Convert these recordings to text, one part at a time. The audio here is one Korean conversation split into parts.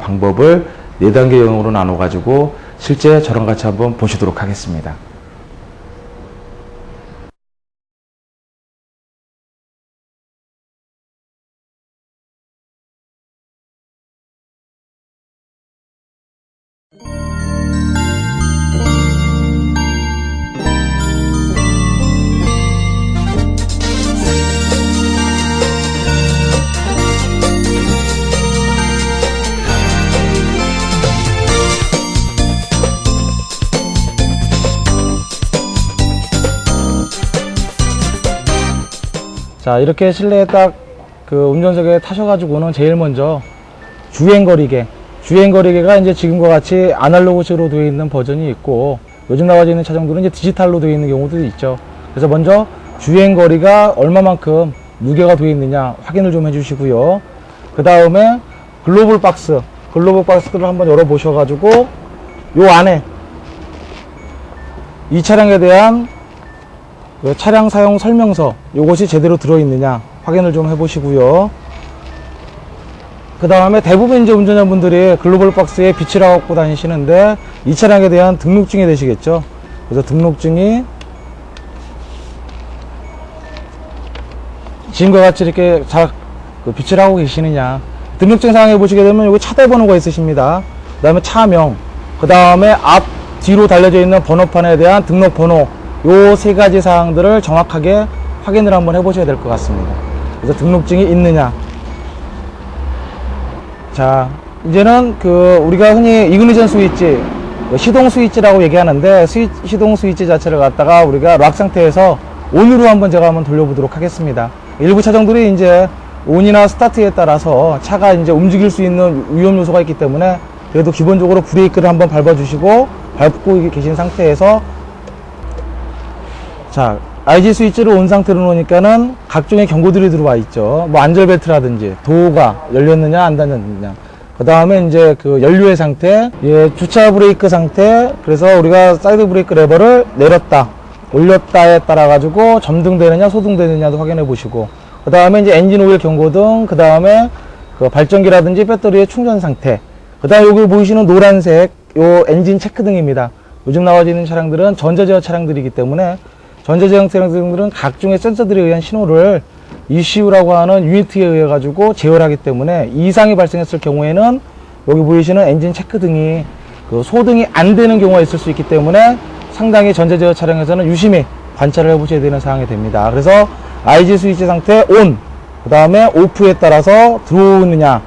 방법을 4단계형으로 나눠 가지고 실제 저랑 같이 한번 보시도록 하겠습니다. 자, 이렇게 실내에 딱 그 운전석에 타셔가지고는 제일 먼저 주행거리계가 이제 지금과 같이 아날로그식으로 되어 있는 버전이 있고, 요즘 나와져 있는 차종들은 이제 디지털로 되어 있는 경우도 있죠. 그래서 먼저 주행거리가 얼마만큼 무게가 되어 있느냐 확인을 좀 해주시고요. 그 다음에 글로벌 박스를 한번 열어 보셔가지고 요 안에 이 차량에 대한 차량 사용 설명서 요것이 제대로 들어있느냐 확인을 좀 해보시고요. 그 다음에 대부분 이제 운전자분들이 글로벌 박스에 빛을 갖고 다니시는데 이 차량에 대한 등록증이 되시겠죠. 그래서 등록증이 지금과 같이 이렇게 잘 빛을 하고 계시느냐, 등록증 사항에 보시게 되면 여기 차대 번호가 있으십니다. 그 다음에 차명, 그 다음에 앞 뒤로 달려져 있는 번호판에 대한 등록 번호, 요 3가지 사항들을 정확하게 확인을 한번 해보셔야 될 것 같습니다. 그래서 등록증이 있느냐. 자, 이제는 우리가 흔히 이그니션 스위치, 시동 스위치라고 얘기하는데, 시동 스위치 자체를 갖다가 우리가 락 상태에서 온으로 제가 한번 돌려보도록 하겠습니다. 일부 차종들이 이제 온이나 스타트에 따라서 차가 이제 움직일 수 있는 위험 요소가 있기 때문에, 그래도 기본적으로 브레이크를 한번 밟아주시고, 밟고 계신 상태에서, 자, IG 스위치를 온 상태로 놓으니까는 각종의 경고들이 들어와 있죠. 뭐 안전벨트라든지 도어가 열렸느냐 안 닫혔느냐, 그 다음에 이제 연료의 상태, 주차 브레이크 상태, 그래서 우리가 사이드 브레이크 레버를 내렸다 올렸다에 따라 가지고 점등되느냐 소등되느냐도 확인해 보시고, 그 다음에 이제 엔진 오일 경고등, 그 다음에 발전기라든지 배터리의 충전 상태, 그 다음에 여기 보이시는 노란색 요 엔진 체크등입니다. 요즘 나와지는 차량들은 전자제어 차량들이기 때문에 전자제어 차량들은 각종의 센서들에 의한 신호를 ECU라고 하는 유니트에 의해 가지고 제어를 하기 때문에 이상이 발생했을 경우에는 여기 보이시는 엔진 체크등이 소등이 안 되는 경우가 있을 수 있기 때문에 상당히 전자제어 차량에서는 유심히 관찰을 해 보셔야 되는 사항이 됩니다. 그래서 IG 스위치 상태 ON, 그 다음에 OFF에 따라서 들어오느냐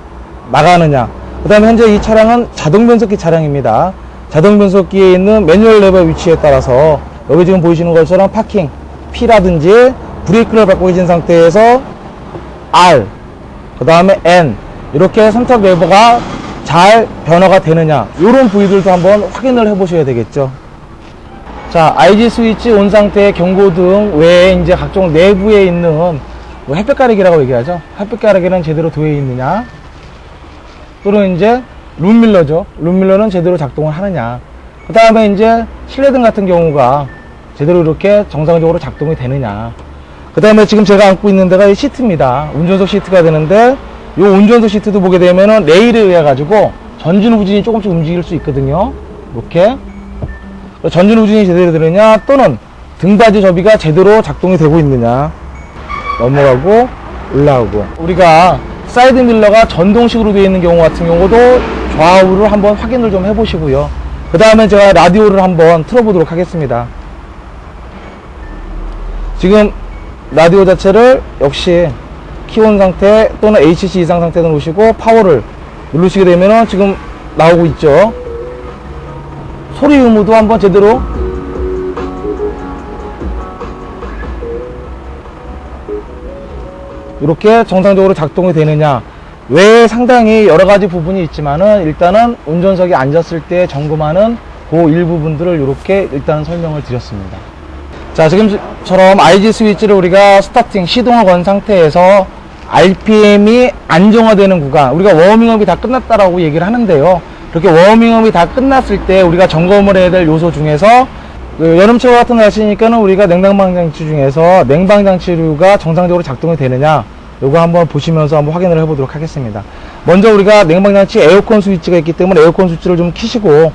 나가느냐, 그 다음에 현재 이 차량은 자동 변속기 차량입니다. 자동 변속기에 있는 매뉴얼 레버 위치에 따라서 여기 지금 보이시는 것처럼 파킹, P라든지 브레이크를 밟고 계신 상태에서 R, 그 다음에 N, 이렇게 선택 레버가 잘 변화가 되느냐, 이런 부위들도 한번 확인을 해 보셔야 되겠죠. 자, IG 스위치 온 상태의 경고등 외에 이제 각종 내부에 있는 햇볕 가리기라고 얘기하죠. 햇볕 가리기는 제대로 되어 있느냐, 또는 이제 룸밀러죠. 룸밀러는 제대로 작동을 하느냐, 그 다음에 이제 실내등 같은 경우가 제대로 이렇게 정상적으로 작동이 되느냐, 그 다음에 지금 제가 안고 있는 데가 이 시트입니다. 운전석 시트가 되는데, 이 운전석 시트도 보게 되면은 레일에 의해 가지고 전진 후진이 조금씩 움직일 수 있거든요. 이렇게 전진 후진이 제대로 되느냐, 또는 등받이 접이가 제대로 작동이 되고 있느냐, 넘어가고 올라오고. 우리가 사이드 밀러가 전동식으로 되어 있는 경우 같은 경우도 좌우를 한번 확인을 좀 해보시고요. 그 다음에 제가 라디오를 한번 틀어보도록 하겠습니다. 지금 라디오 자체를 역시 키온 상태 또는 HC 이상 상태로 놓으시고 파워를 누르시게 되면은 지금 나오고 있죠. 소리 유무도 한번 제대로 이렇게 정상적으로 작동이 되느냐, 외에 상당히 여러가지 부분이 있지만은 일단은 운전석에 앉았을 때 점검하는 그 일부분들을 이렇게 일단 설명을 드렸습니다. 자, 지금처럼 IG 스위치를 우리가 스타팅, 시동을 건 상태에서 RPM이 안정화되는 구간, 우리가 워밍업이 다 끝났다라고 얘기를 하는데요. 그렇게 워밍업이 다 끝났을 때 우리가 점검을 해야 될 요소 중에서 여름철 같은 날씨니까는 우리가 냉방장치 중에서 냉방장치류가 정상적으로 작동이 되느냐, 요거 한번 보시면서 한번 확인을 해보도록 하겠습니다. 먼저 우리가 냉방장치 에어컨 스위치가 있기 때문에 에어컨 스위치를 좀 키시고,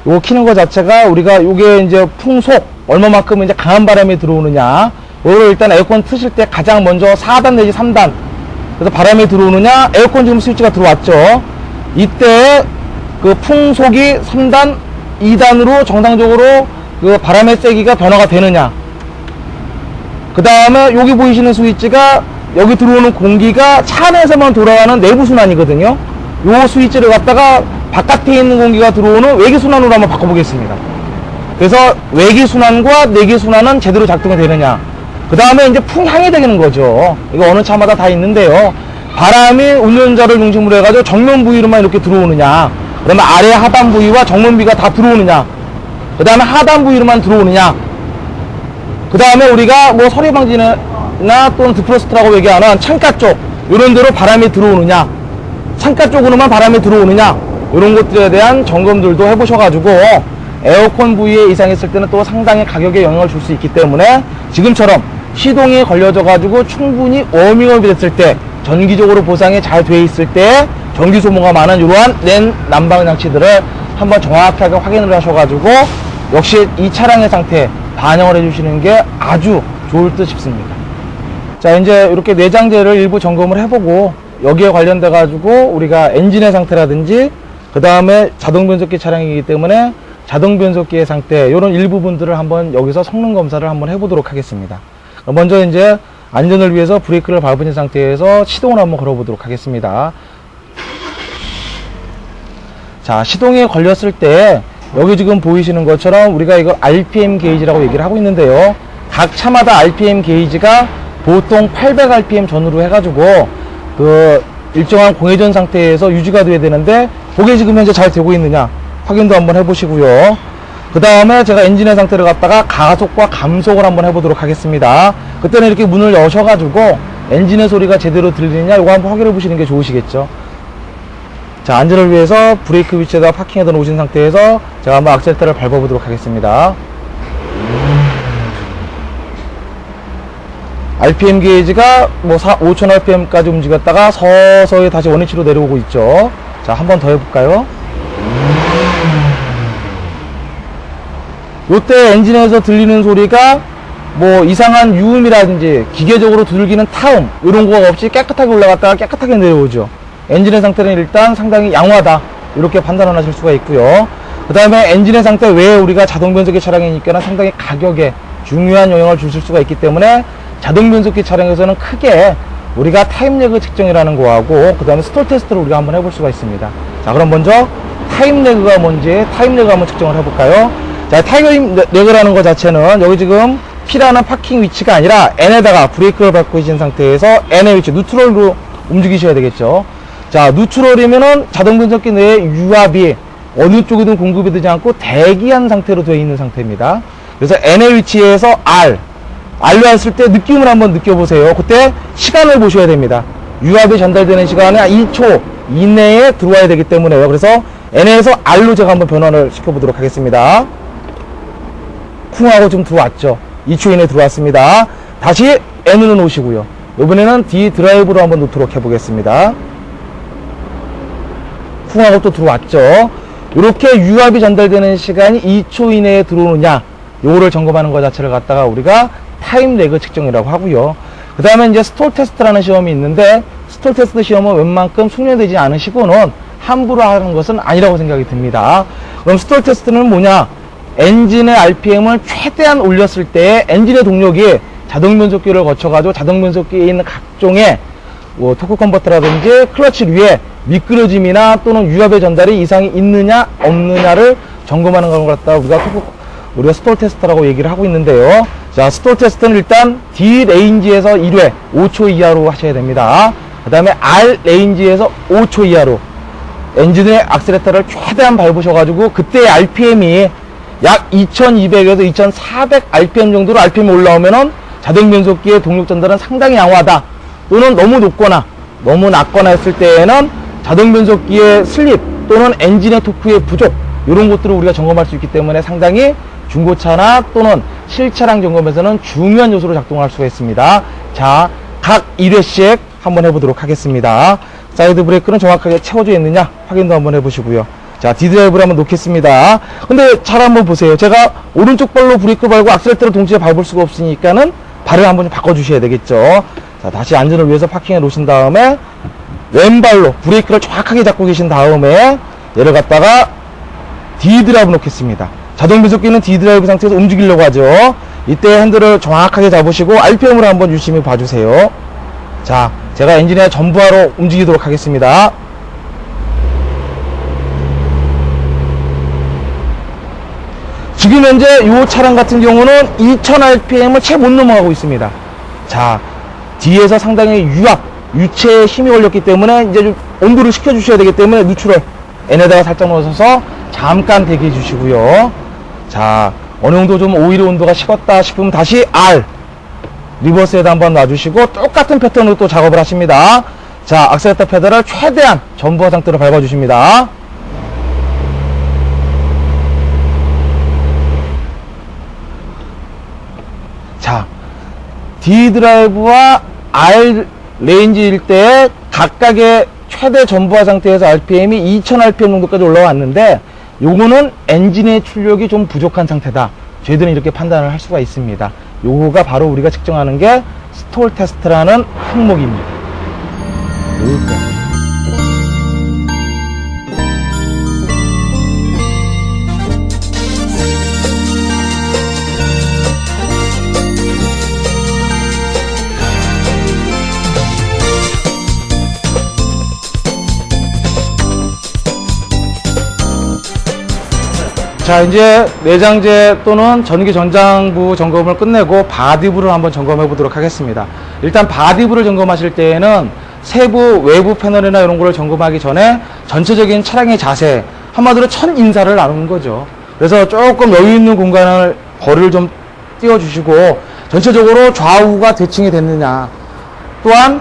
요거 키는 것 자체가 우리가 요게 이제 풍속 얼마만큼 이제 강한 바람이 들어오느냐, 요거를 일단 에어컨 트실 때 가장 먼저 4단 내지 3단, 그래서 바람이 들어오느냐, 에어컨 지금 스위치가 들어왔죠. 이때 그 풍속이 3단, 2단으로 정상적으로 그 바람의 세기가 변화가 되느냐, 그 다음에 여기 보이시는 스위치가 여기 들어오는 공기가 차 안에서만 돌아가는 내부 순환이거든요. 요 스위치를 갖다가 바깥에 있는 공기가 들어오는 외기 순환으로 한번 바꿔보겠습니다. 그래서 외기 순환과 내기 순환은 제대로 작동이 되느냐, 그 다음에 이제 풍향이 되는 거죠. 이거 어느 차마다 다 있는데요. 바람이 운전자를 중심으로 해가지고 정면 부위로만 이렇게 들어오느냐, 그러면 아래 하단 부위와 정면 부위가 다 들어오느냐, 그 다음에 하단 부위로만 들어오느냐, 그 다음에 우리가 뭐 서리방지나 또는 드프로스트라고 얘기하는 창가 쪽, 이런 데로 바람이 들어오느냐, 창가 쪽으로만 바람이 들어오느냐, 이런 것들에 대한 점검들도 해보셔가지고 에어컨 부위에 이상이 있을 때는 또 상당히 가격에 영향을 줄 수 있기 때문에 지금처럼 시동이 걸려져 가지고 충분히 워밍업이 됐을 때, 전기적으로 보상이 잘 돼 있을 때 전기 소모가 많은 이러한 랜 난방 장치들을 한번 정확하게 확인을 하셔가지고 역시 이 차량의 상태에 반영을 해주시는 게 아주 좋을 듯 싶습니다. 자, 이제 이렇게 내장재를 일부 점검을 해보고 여기에 관련돼 가지고 우리가 엔진의 상태라든지 그 다음에 자동 변속기 차량이기 때문에 자동 변속기의 상태, 이런 일부분들을 한번 여기서 성능 검사를 한번 해보도록 하겠습니다. 먼저 이제 안전을 위해서 브레이크를 밟은 상태에서 시동을 한번 걸어보도록 하겠습니다. 자, 시동에 걸렸을 때 여기 지금 보이시는 것처럼 우리가 이걸 RPM 게이지라고 얘기를 하고 있는데요. 각 차마다 RPM 게이지가 보통 800rpm 전후로 해가지고 그 일정한 공회전 상태에서 유지가 돼야 되는데 그게 지금 현재 잘 되고 있느냐 확인도 한번 해보시고요. 그 다음에 제가 엔진의 상태를 갖다가 가속과 감속을 한번 해보도록 하겠습니다. 그때는 이렇게 문을 여셔가지고 엔진의 소리가 제대로 들리느냐 이거 한번 확인해 보시는 게 좋으시겠죠. 자, 안전을 위해서 브레이크 위치에다 파킹해다 놓으신 상태에서 제가 한번 악셀레터를 밟아보도록 하겠습니다. RPM 게이지가 뭐 5000rpm까지 움직였다가 서서히 다시 원위치로 내려오고 있죠. 자, 한 번 더 해볼까요? 요때 엔진에서 들리는 소리가 뭐 이상한 유음이라든지 기계적으로 두들기는 타음 이런 거 없이 깨끗하게 올라갔다가 깨끗하게 내려오죠. 엔진의 상태는 일단 상당히 양호하다 이렇게 판단을 하실 수가 있고요. 그 다음에 엔진의 상태 외에 우리가 자동 변속기 차량이니까 상당히 가격에 중요한 영향을 줄 수가 있기 때문에 자동 변속기 차량에서는 크게 우리가 타임 레그 측정이라는 거하고 그 다음에 스톨 테스트를 우리가 한번 해볼 수가 있습니다. 자, 그럼 먼저 타임 레그가 뭔지 타임 레그 한번 측정을 해볼까요? 자, 타임 레그라는 것 자체는 여기 지금 P라는 파킹 위치가 아니라 N에다가 브레이크를 밟고 계신 상태에서 N의 위치, 뉴트럴로 움직이셔야 되겠죠. 자, 뉴트럴이면은 자동 변속기 내에 유압이 어느 쪽이든 공급이 되지 않고 대기한 상태로 되어 있는 상태입니다. 그래서 N의 위치에서 R로 했을 때 느낌을 한번 느껴보세요. 그때 시간을 보셔야 됩니다. 유압이 전달되는 시간이 2초 이내에 들어와야 되기 때문에요. 그래서 N에서 R로 제가 한번 변환을 시켜보도록 하겠습니다. 쿵 하고 좀 들어왔죠. 2초 이내에 들어왔습니다. 다시 N으로 놓으시고요. 이번에는 D 드라이브로 한번 놓도록 해보겠습니다. 쿵 하고 또 들어왔죠. 이렇게 유압이 전달되는 시간이 2초 이내에 들어오느냐 요거를 점검하는 것 자체를 갖다가 우리가 타임 레그 측정이라고 하고요. 그 다음에 이제 스톨 테스트라는 시험이 있는데 스톨 테스트 시험은 웬만큼 숙련되지 않으시고는 함부로 하는 것은 아니라고 생각이 듭니다. 그럼 스톨 테스트는 뭐냐? 엔진의 RPM을 최대한 올렸을 때 엔진의 동력이 자동 변속기를 거쳐가지고 자동 변속기에 있는 각종의 뭐 토크 컨버터라든지 클러치 위에 미끄러짐이나 또는 유압의 전달이 이상이 있느냐 없느냐를 점검하는 걸 갖다가 우리가 스톨 테스트라고 얘기를 하고 있는데요. 자, 스톨 테스트는 일단 D 레인지에서 1회 5초 이하로 하셔야 됩니다. 그 다음에 R 레인지에서 5초 이하로 엔진의 악셀레터를 최대한 밟으셔가지고 그때 RPM이 약 2200에서 2400 RPM 정도로 RPM이 올라오면은 자동 변속기의 동력 전달은 상당히 양호하다. 또는 너무 높거나 너무 낮거나 했을 때에는 자동 변속기의 슬립 또는 엔진의 토크의 부족 이런 것들을 우리가 점검할 수 있기 때문에 상당히 중고차나 또는 실차량 점검에서는 중요한 요소로 작동할 수가 있습니다. 자, 각 1회씩 한번 해보도록 하겠습니다. 사이드 브레이크는 정확하게 채워져 있느냐 확인도 한번 해보시고요. 자, D드라이브를 한번 놓겠습니다. 근데 잘 한번 보세요. 제가 오른쪽 발로 브레이크 밟고 악셀레터를 동시에 밟을 수가 없으니까는 발을 한번 좀 바꿔주셔야 되겠죠. 자, 다시 안전을 위해서 파킹해 놓으신 다음에 왼발로 브레이크를 정확하게 잡고 계신 다음에 얘를 갖다가 D드라이브 놓겠습니다. 자동 변속기는 D드라이브 상태에서 움직이려고 하죠. 이때 핸들을 정확하게 잡으시고 RPM을 한번 유심히 봐주세요. 자, 제가 엔진에 전부하러 움직이도록 하겠습니다. 지금 현재 이 차량 같은 경우는 2000rpm을 채 못 넘어가고 있습니다. 자, 뒤에서 상당히 유체에 힘이 걸렸기 때문에 이제 좀 온도를 식혀주셔야 되기 때문에 누출을 N에다가 살짝 넣어서 잠깐 대기해 주시고요. 자, 어느 정도 좀 오일의 온도가 식었다 싶으면 다시 R 리버스에다 한번 놔주시고 똑같은 패턴으로 또 작업을 하십니다. 자, 악셀레터 페달을 최대한 전부하 상태로 밟아주십니다. 자, D드라이브와 R 레인지일 때 각각의 최대 전부하 상태에서 RPM이 2000rpm 정도까지 올라왔는데 요거는 엔진의 출력이 좀 부족한 상태다. 저희들은 이렇게 판단을 할 수가 있습니다. 요거가 바로 우리가 측정하는 게 스톨 테스트라는 항목입니다. 여기까지. 자, 이제 내장재 또는 전기 전장부 점검을 끝내고 바디부를 한번 점검해 보도록 하겠습니다. 일단 바디부를 점검하실 때에는 세부 외부 패널이나 이런 거를 점검하기 전에 전체적인 차량의 자세, 한마디로 첫 인사를 나누는 거죠. 그래서 조금 여유 있는 공간을 거리를 좀 띄워 주시고 전체적으로 좌우가 대칭이 됐느냐, 또한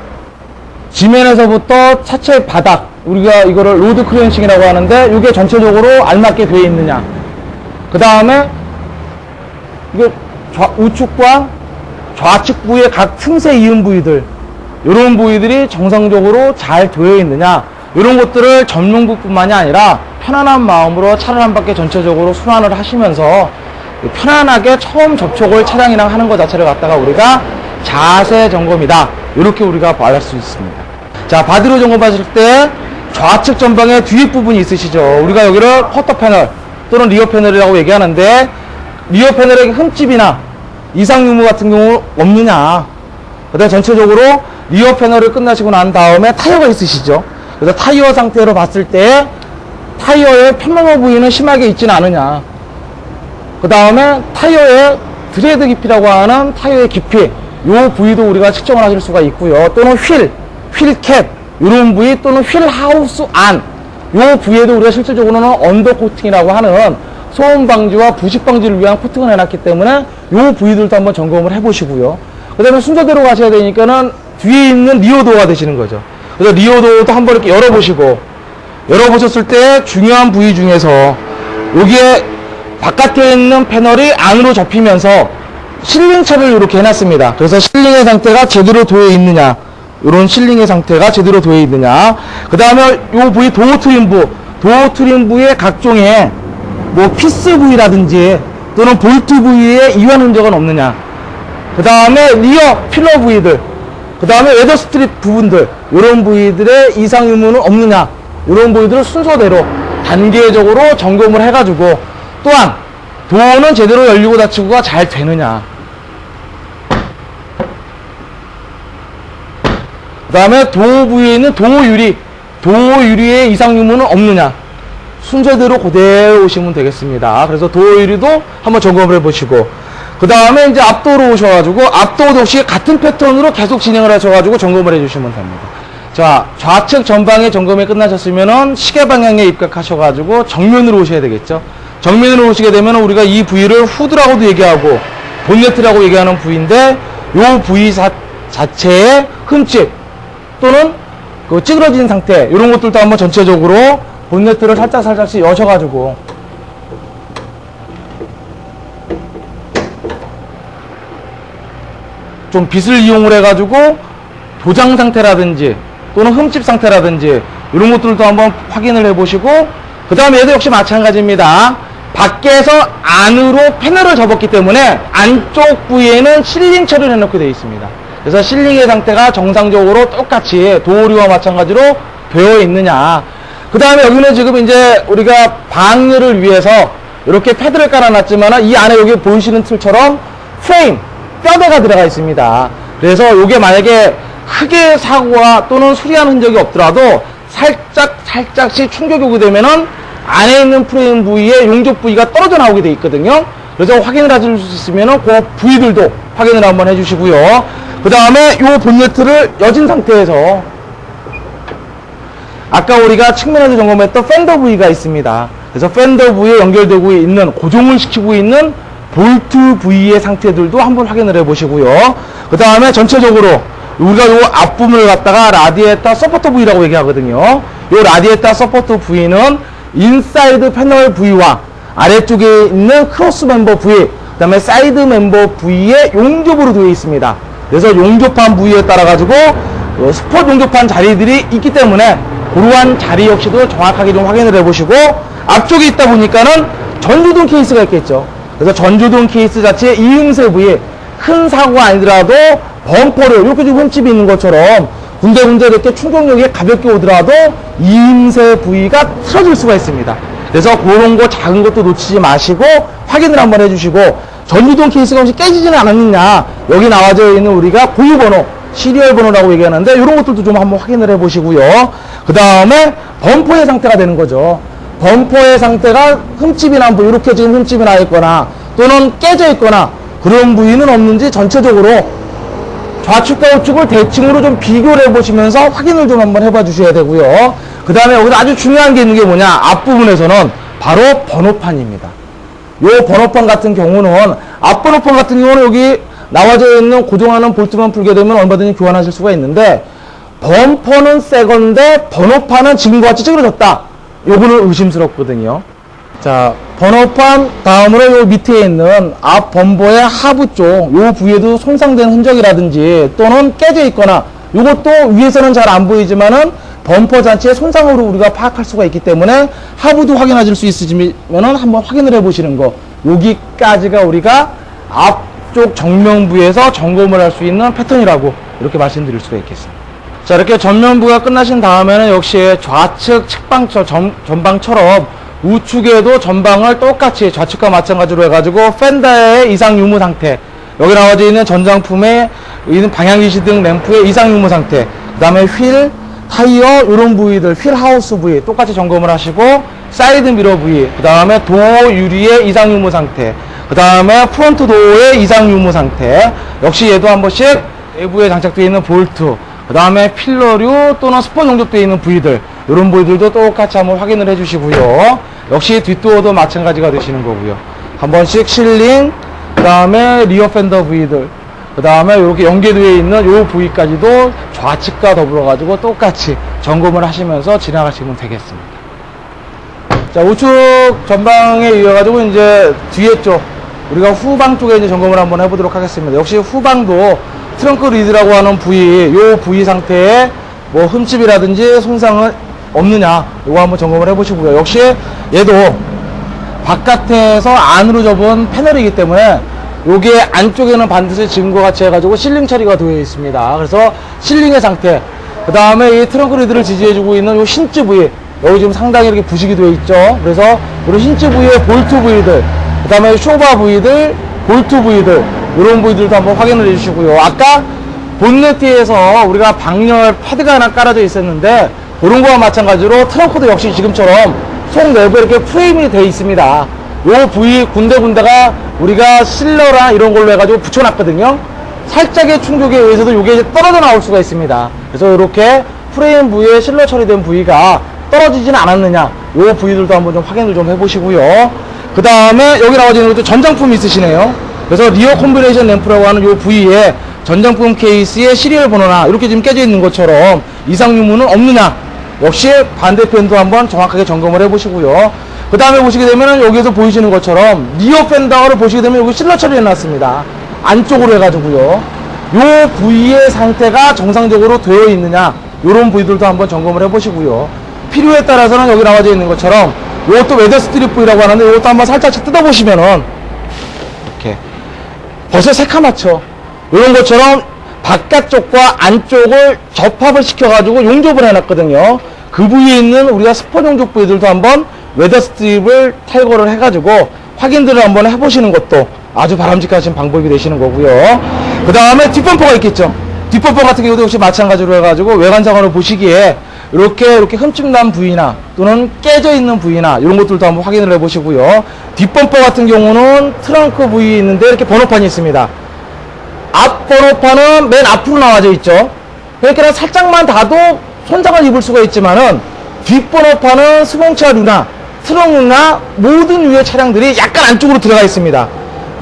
지면에서부터 차체 바닥, 우리가 이거를 로드 클렌싱이라고 하는데 이게 전체적으로 알맞게 되어 있느냐, 그 다음에 이거 우측과 좌측 부의 각 틈새 이은 부위들, 이런 부위들이 정상적으로 잘 되어 있느냐, 이런 것들을 전용부뿐만이 아니라 편안한 마음으로 차를 한 바퀴 전체적으로 순환을 하시면서 편안하게 처음 접촉을 차량이랑 하는 것 자체를 갖다가 우리가 자세 점검이다, 이렇게 우리가 말할 수 있습니다. 자, 바디로 점검하실 때 좌측 전방에 뒤에 부분이 있으시죠. 우리가 여기를 쿼터 패널 또는 리어 패널이라고 얘기하는데, 리어 패널에 흠집이나 이상 유무 같은 경우 없느냐, 그 다음에 전체적으로 리어 패널을 끝나시고 난 다음에 타이어가 있으시죠. 그래서 타이어 상태로 봤을 때 타이어의 편마모 부위는 심하게 있지는 않으냐, 그 다음에 타이어의 드레드 깊이라고 하는 타이어의 깊이, 요 부위도 우리가 측정을 하실 수가 있고요. 또는 휠캡 이런 부위, 또는 휠 하우스 안, 요 부위에도 우리가 실질적으로는 언더 코팅이라고 하는 소음 방지와 부식 방지를 위한 코팅을 해놨기 때문에 요 부위들도 한번 점검을 해보시고요. 그 다음에 순서대로 가셔야 되니까는 뒤에 있는 리어도어가 되시는 거죠. 그래서 리어도어도 한번 이렇게 열어보시고, 열어보셨을 때 중요한 부위 중에서 여기에 바깥에 있는 패널이 안으로 접히면서 실링처를 이렇게 해놨습니다. 그래서 실링의 상태가 제대로 되어 있느냐, 이런 실링의 상태가 제대로 되어 있느냐, 그 다음에 요 부위 도어 트림부의 각종의 뭐 피스 부위라든지 또는 볼트 부위에 이완 흔적은 없느냐, 그 다음에 리어 필러 부위들, 그 다음에 웨더 스트립 부분들, 이런 부위들의 이상 유무는 없느냐, 이런 부위들을 순서대로 단계적으로 점검을 해가지고, 또한 도어는 제대로 열리고 닫히고가 잘 되느냐, 그 다음에 도어 부위에 있는 도어 유리에 이상 유무는 없느냐, 순서대로 그대로 오시면 되겠습니다. 그래서 도어 유리도 한번 점검을 해보시고, 그 다음에 이제 앞도어로 오셔가지고 앞도어도 역시 같은 패턴으로 계속 진행을 하셔가지고 점검을 해주시면 됩니다. 자, 좌측 전방에 점검이 끝나셨으면은 시계 방향에 입각하셔가지고 정면으로 오셔야 되겠죠. 정면으로 오시게 되면 우리가 이 부위를 후드라고도 얘기하고 본네트라고 얘기하는 부위인데, 요 부위 자체의 흠집 또는 그 찌그러진 상태, 이런 것들도 한번 전체적으로 본네트를 살짝씩 여셔가지고 좀 빗을 이용을 해가지고 도장 상태라든지 또는 흠집 상태라든지 이런 것들도 한번 확인을 해보시고, 그 다음에 얘도 역시 마찬가지입니다. 밖에서 안으로 패널을 접었기 때문에 안쪽 부위에는 실링 처리를 해놓게 되어 있습니다. 그래서 실링의 상태가 정상적으로 똑같이 도어리와 마찬가지로 되어 있느냐. 그 다음에 여기는 지금 이제 우리가 방열을 위해서 이렇게 패드를 깔아놨지만 이 안에 여기 보이시는 틀처럼 프레임, 뼈대가 들어가 있습니다. 그래서 이게 만약에 크게 사고가 또는 수리한 흔적이 없더라도 살짝씩 충격이 오게 되면은 안에 있는 프레임 부위에 용접 부위가 떨어져 나오게 돼 있거든요. 그래서 확인을 하실 수 있으면은 그 부위들도 확인을 한번 해주시고요. 그 다음에 이 본네트를 여진 상태에서 아까 우리가 측면에서 점검했던 팬더 부위가 있습니다. 그래서 팬더 부위에 연결되고 있는, 고정을 시키고 있는 볼트 부위의 상태들도 한번 확인을 해 보시고요. 그 다음에 전체적으로 우리가 요 앞부분을 갖다가 라디에이터 서포터 부위라고 얘기하거든요. 요 라디에이터 서포터 부위는 인사이드 패널 부위와 아래쪽에 있는 크로스 멤버 부위, 그 다음에 사이드 멤버 부위에 용접으로 되어 있습니다. 그래서 용접한 부위에 따라 가지고 스폿 용접한 자리들이 있기 때문에 그러한 자리 역시도 정확하게 좀 확인을 해 보시고, 앞쪽에 있다 보니까는 전조등 케이스가 있겠죠. 그래서 전조등 케이스 자체에 이음새 부위, 큰 사고가 아니더라도 범퍼를 이렇게 좀 흠집이 있는 것처럼 군데군데 이렇게 충격력이 가볍게 오더라도 이음새 부위가 틀어질 수가 있습니다. 그래서 그런 거 작은 것도 놓치지 마시고 확인을 한번 해주시고, 전조등 케이스가 혹시 깨지지는 않았느냐, 여기 나와져 있는 우리가 고유번호, 시리얼 번호라고 얘기하는데 이런 것들도 좀 한번 확인을 해 보시고요. 그 다음에 범퍼의 상태가 되는 거죠. 범퍼의 상태가 흠집이 난 부위, 이렇게 지금 흠집이 나 있거나 또는 깨져 있거나 그런 부위는 없는지 전체적으로 좌측과 우측을 대칭으로 좀 비교를 해 보시면서 확인을 좀 한번 해봐 주셔야 되고요. 그 다음에 여기서 아주 중요한 게 있는 게 뭐냐, 앞부분에서는 바로 번호판입니다. 요 번호판 같은 경우는, 앞번호판 같은 경우는 여기 나와져 있는 고정하는 볼트만 풀게 되면 얼마든지 교환하실 수가 있는데, 범퍼는 새 건데 번호판은 지금과 같이 찌그러졌다, 요거는 의심스럽거든요. 자, 번호판 다음으로 요 밑에 있는 앞 범퍼의 하부 쪽 요 부위에도 손상된 흔적이라든지 또는 깨져 있거나, 요것도 위에서는 잘 안 보이지만은 범퍼 자체의 손상으로 우리가 파악할 수가 있기 때문에 하부도 확인하실 수 있으시면은 한번 확인을 해 보시는 거, 여기까지가 우리가 앞쪽 정면부에서 점검을 할 수 있는 패턴이라고 이렇게 말씀드릴 수가 있겠습니다. 자, 이렇게 전면부가 끝나신 다음에는 역시 좌측 전방처럼 우측에도 전방을 똑같이 좌측과 마찬가지로 해가지고 펜더의 이상 유무 상태, 여기 나와져 있는 전장품에 있는 방향지시 등 램프의 이상 유무 상태, 그 다음에 휠, 타이어 이런 부위들, 휠 하우스 부위 똑같이 점검을 하시고, 사이드 미러 부위, 그 다음에 도어 유리의 이상 유무 상태, 그 다음에 프론트 도어의 이상 유무 상태, 역시 얘도 한 번씩 내부에 장착되어 있는 볼트, 그 다음에 필러류 또는 스폰 용접되어 있는 부위들, 이런 부위들도 똑같이 한번 확인을 해 주시고요. 역시 뒷도어도 마찬가지가 되시는 거고요. 한 번씩 실링, 그 다음에 리어 펜더 부위들, 그 다음에 이렇게 연계되어 있는 이 부위까지도 좌측과 더불어 가지고 똑같이 점검을 하시면서 지나가시면 되겠습니다. 자, 우측 전방에 의해 가지고 이제 뒤에 쪽, 우리가 후방 쪽에 이제 점검을 한번 해보도록 하겠습니다. 역시 후방도 트렁크 리드라고 하는 부위, 요 부위 상태에 뭐 흠집이라든지 손상은 없느냐, 이거 한번 점검을 해보시고요. 역시 얘도 바깥에서 안으로 접은 패널이기 때문에 요게 안쪽에는 반드시 지금과 같이 해가지고 실링 처리가 되어 있습니다. 그래서 실링의 상태, 그 다음에 이 트렁크 리드를 지지해주고 있는 요 힌지 부위, 여기 지금 상당히 이렇게 부식이 되어 있죠. 그래서 이런 힌지 부위의 볼트 부위들, 그 다음에 쇼바 부위들, 볼트 부위들, 이런 부위들도 한번 확인을 해주시고요. 아까 본네트에서 우리가 방열 패드가 하나 깔아져 있었는데, 그런 거와 마찬가지로 트렁크도 역시 지금처럼 속 내부에 이렇게 프레임이 되어 있습니다. 요 부위 군데군데가 우리가 실러랑 이런 걸로 해가지고 붙여놨거든요. 살짝의 충격에 의해서도 이게 이제 떨어져 나올 수가 있습니다. 그래서 이렇게 프레임 부위에 실러 처리된 부위가 떨어지지는 않았느냐, 요 부위들도 한번 좀 확인을 좀 해보시고요. 그 다음에 여기 나와지는 것도 전장품이 있으시네요. 그래서 리어 콤비네이션 램프라고 하는 요 부위에 전장품 케이스에 시리얼 번호나 이렇게 지금 깨져 있는 것처럼 이상 유무는 없느냐, 역시 반대편도 한번 정확하게 점검을 해보시고요. 그 다음에 보시게 되면 여기에서 보이시는 것처럼 리어 펜더를 보시게 되면 여기 실러 처리해 놨습니다. 안쪽으로 해가지고요. 요 부위의 상태가 정상적으로 되어 있느냐, 이런 부위들도 한번 점검을 해보시고요. 필요에 따라서는 여기 나와져 있는 것처럼 이것도 웨더 스트립 부위라고 하는데 이것도 한번 살짝 뜯어보시면은 이렇게 벌써 새카맣죠. 이런 것처럼 바깥쪽과 안쪽을 접합을 시켜가지고 용접을 해놨거든요. 그 부위에 있는 우리가 스폰 용접 부위들도 한번 웨더 스트립을 탈거를 해가지고 확인들을 한번 해보시는 것도 아주 바람직하신 방법이 되시는 거고요. 그 다음에 뒷범퍼가 있겠죠. 뒷범퍼 같은 경우도 역시 마찬가지로 해가지고 외관상으로 보시기에 이렇게 흠집난 부위나 또는 깨져 있는 부위나 이런 것들도 한번 확인을 해보시고요. 뒷범퍼 같은 경우는 트렁크 부위에 있는데 이렇게 번호판이 있습니다. 앞 번호판은 맨 앞으로 나와져 있죠. 그러니까 살짝만 닿아도 손상을 입을 수가 있지만은 뒷번호판은 수동차류나 트렁크나 모든 유의 차량들이 약간 안쪽으로 들어가 있습니다.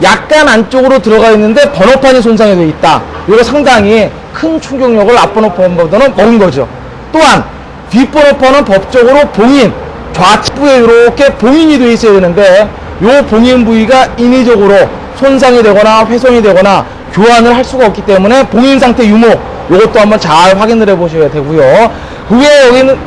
약간 안쪽으로 들어가 있는데 번호판이 손상이 되어 있다. 이거 상당히 큰 충격력을 앞번호판보다는 먹은 거죠. 또한 뒷번호판은 법적으로 봉인, 좌측부에 이렇게 봉인이 되어 있어야 되는데 이 봉인 부위가 인위적으로 손상이 되거나 훼손이 되거나 교환을 할 수가 없기 때문에 봉인 상태 유무 이것도 한번 잘 확인을 해 보셔야 되고요. 그 외에 여기는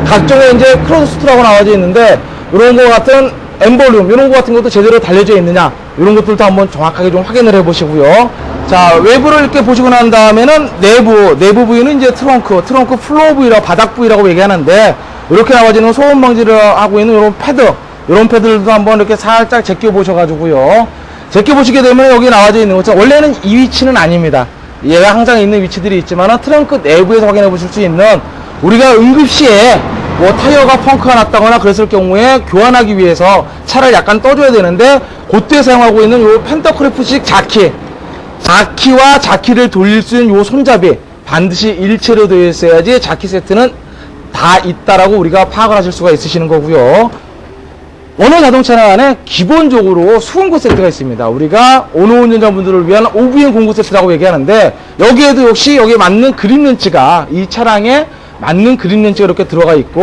각종의 이제 크로스트라고 나와져 있는데 이런 거 같은 엠볼륨 이런 거 같은 것도 제대로 달려져 있느냐 이런 것들도 한번 정확하게 좀 확인을 해 보시고요. 자, 외부를 이렇게 보시고 난 다음에는 내부 부위는 이제 트렁크 플로어 부위라고 바닥 부위라고 얘기하는데 이렇게 나와지는 소음 방지를 하고 있는 이런 패드 이런 패드들도 한번 이렇게 살짝 제껴 보셔가지고요. 제껴 보시게 되면 여기 나와져 있는 것처럼 원래는 이 위치는 아닙니다. 얘가 항상 있는 위치들이 있지만 트렁크 내부에서 확인해 보실 수 있는 우리가 응급시에 뭐 타이어가 펑크가 났다거나 그랬을 경우에 교환하기 위해서 차를 약간 떠줘야 되는데 그때 사용하고 있는 요 펜터크래프식 자키와 자키를 돌릴 수 있는 요 손잡이 반드시 일체로 되어 있어야지 자키 세트는 다 있다라고 우리가 파악을 하실 수가 있으시는 거고요. 어느 자동차는 안에 기본적으로 수공구 세트가 있습니다. 우리가 오너 운전자분들을 위한 OBM 공구 세트라고 얘기하는데 여기에도 역시 여기에 맞는 그립 렌치가 이 차량에 맞는 그립 렌치가 이렇게 들어가 있고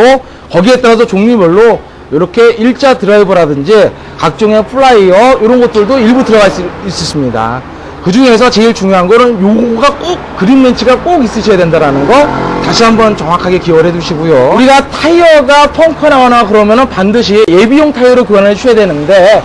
거기에 따라서 종류별로 이렇게 일자 드라이버라든지 각종의 플라이어 이런 것들도 일부 들어가 있습니다. 그 중에서 제일 중요한 거는 요거가 꼭 그립 렌치가 꼭 있으셔야 된다라는 거 다시 한번 정확하게 기억을 해 두시고요. 우리가 타이어가 펑크가 나거나 그러면은 반드시 예비용 타이어로 교환을 해주셔야 되는데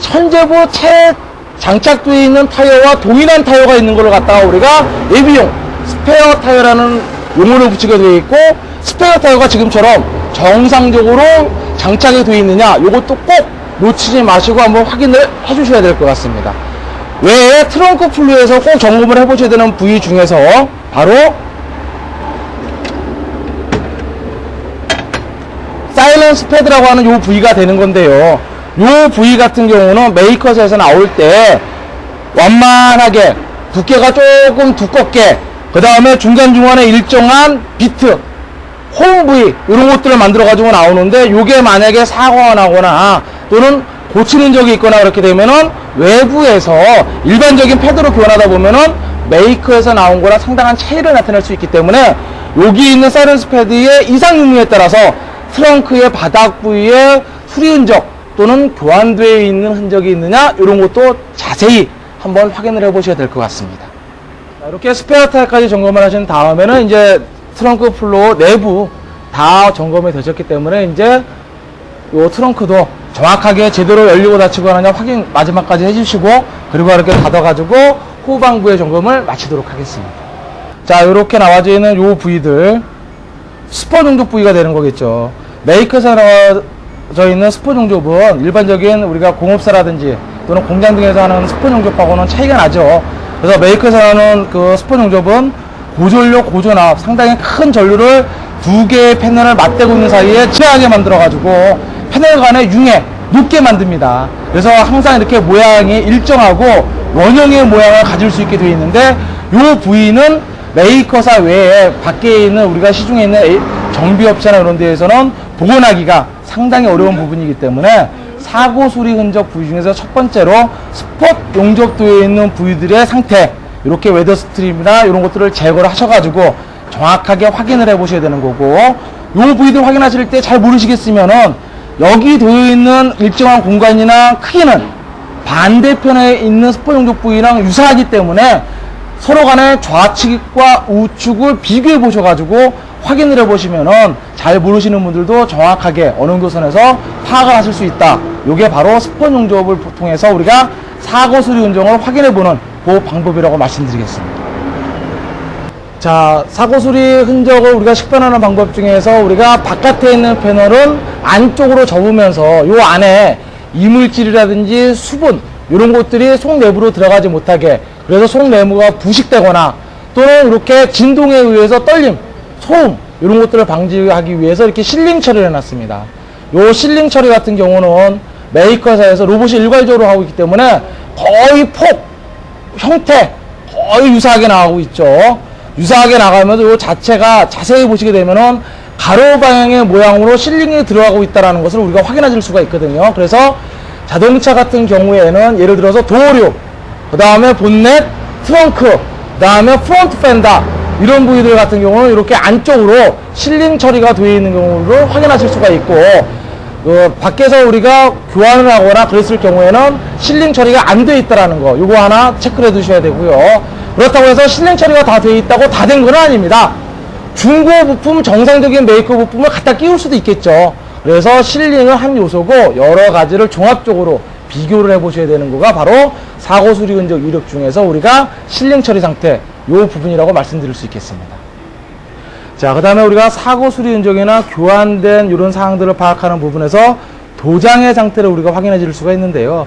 현재부 차에 장착되어 있는 타이어와 동일한 타이어가 있는 걸 갖다가 우리가 예비용 스페어 타이어라는 용어를 붙이게 되어 있고 스페어 타이어가 지금처럼 정상적으로 장착이 되어 있느냐 이것도 꼭 놓치지 마시고 한번 확인을 해 주셔야 될 것 같습니다. 외에 트렁크 플루에서 꼭 점검을 해 보셔야 되는 부위 중에서 바로 사일런스 패드라고 하는 요 부위가 되는 건데요. 요 부위 같은 경우는 메이커에서 나올 때 완만하게 두께가 조금 두껍게 그 다음에 중간중간에 일정한 비트 홈 부위 이런 것들을 만들어 가지고 나오는데 요게 만약에 사고가 나거나 또는 고치는 적이 있거나 그렇게 되면은 외부에서 일반적인 패드로 교환하다 보면은 메이커에서 나온 거랑 상당한 차이를 나타낼 수 있기 때문에 여기 있는 사일런스 패드의 이상 유무에 따라서 트렁크의 바닥 부위에 수리 흔적 또는 교환되어 있는 흔적이 있느냐 이런 것도 자세히 한번 확인을 해 보셔야 될 것 같습니다. 자, 이렇게 스페어 타이어까지 점검을 하신 다음에는 이제 트렁크 플로어 내부 다 점검이 되셨기 때문에 이제 요 트렁크도 정확하게 제대로 열리고 닫히고 하느냐 확인 마지막까지 해주시고 그리고 이렇게 닫아가지고 후방부의 점검을 마치도록 하겠습니다. 자, 이렇게 나와져 있는 요 부위들 스포 종족 부위가 되는 거겠죠. 메이커에서 나와져 있는 스포 종족은 일반적인 우리가 공업사라든지 또는 공장 등에서 하는 스포 종족하고는 차이가 나죠. 그래서 메이커에서 하는 그 스포 종족은 고전류 고전압 상당히 큰 전류를 두 개의 패널을 맞대고 있는 사이에 진하게 만들어 가지고 패널 간의 융해 높게 만듭니다. 그래서 항상 이렇게 모양이 일정하고 원형의 모양을 가질 수 있게 되어 있는데 이 부위는 메이커사 외에 밖에 있는 우리가 시중에 있는 정비업체나 이런 데에서는 복원하기가 상당히 어려운 부분이기 때문에 사고 수리 흔적 부위 중에서 첫 번째로 스폿 용접되어 있는 부위들의 상태 이렇게 웨더 스트립이나 이런 것들을 제거를 하셔가지고 정확하게 확인을 해 보셔야 되는 거고 이 부위들 확인하실 때 잘 모르시겠으면은 여기 되어 있는 일정한 공간이나 크기는 반대편에 있는 스폿 용접 부위랑 유사하기 때문에 서로 간의 좌측과 우측을 비교해 보셔가지고 확인을 해 보시면은 잘 모르시는 분들도 정확하게 어느 정도 선에서 파악을 하실 수 있다. 요게 바로 스폰 용접을 통해서 우리가 사고 수리 흔적을 확인해 보는 그 방법이라고 말씀드리겠습니다. 자, 사고 수리 흔적을 우리가 식별하는 방법 중에서 우리가 바깥에 있는 패널은 안쪽으로 접으면서 요 안에 이물질이라든지 수분 이런 것들이 속 내부로 들어가지 못하게, 그래서 속 내부가 부식되거나 또는 이렇게 진동에 의해서 떨림, 소음 이런 것들을 방지하기 위해서 이렇게 실링 처리를 해놨습니다. 요 실링 처리 같은 경우는 메이커사에서 로봇이 일괄적으로 하고 있기 때문에 거의 폭 형태 거의 유사하게 나가고 있죠. 유사하게 나가면서 요 자체가 자세히 보시게 되면은 가로 방향의 모양으로 실링이 들어가고 있다는 것을 우리가 확인하실 수가 있거든요. 그래서 자동차 같은 경우에는 예를 들어서 도어류, 그 다음에 본넷, 트렁크, 그 다음에 프론트 펜더 이런 부위들 같은 경우는 이렇게 안쪽으로 실링 처리가 되어 있는 경우를 확인하실 수가 있고, 밖에서 우리가 교환을 하거나 그랬을 경우에는 실링 처리가 안 되어 있다는 거, 요거 하나 체크를 해 두셔야 되고요. 그렇다고 해서 실링 처리가 다 되어 있다고 다 된 건 아닙니다. 중고 부품, 정상적인 메이커 부품을 갖다 끼울 수도 있겠죠. 그래서 실링은 한 요소고 여러 가지를 종합적으로 비교를 해 보셔야 되는 거가 바로 사고 수리 흔적 이력 중에서 우리가 실링 처리 상태 요 부분이라고 말씀드릴 수 있겠습니다. 자, 그 다음에 우리가 사고 수리 흔적이나 교환된 이런 사항들을 파악하는 부분에서 도장의 상태를 우리가 확인해 줄 수가 있는데요.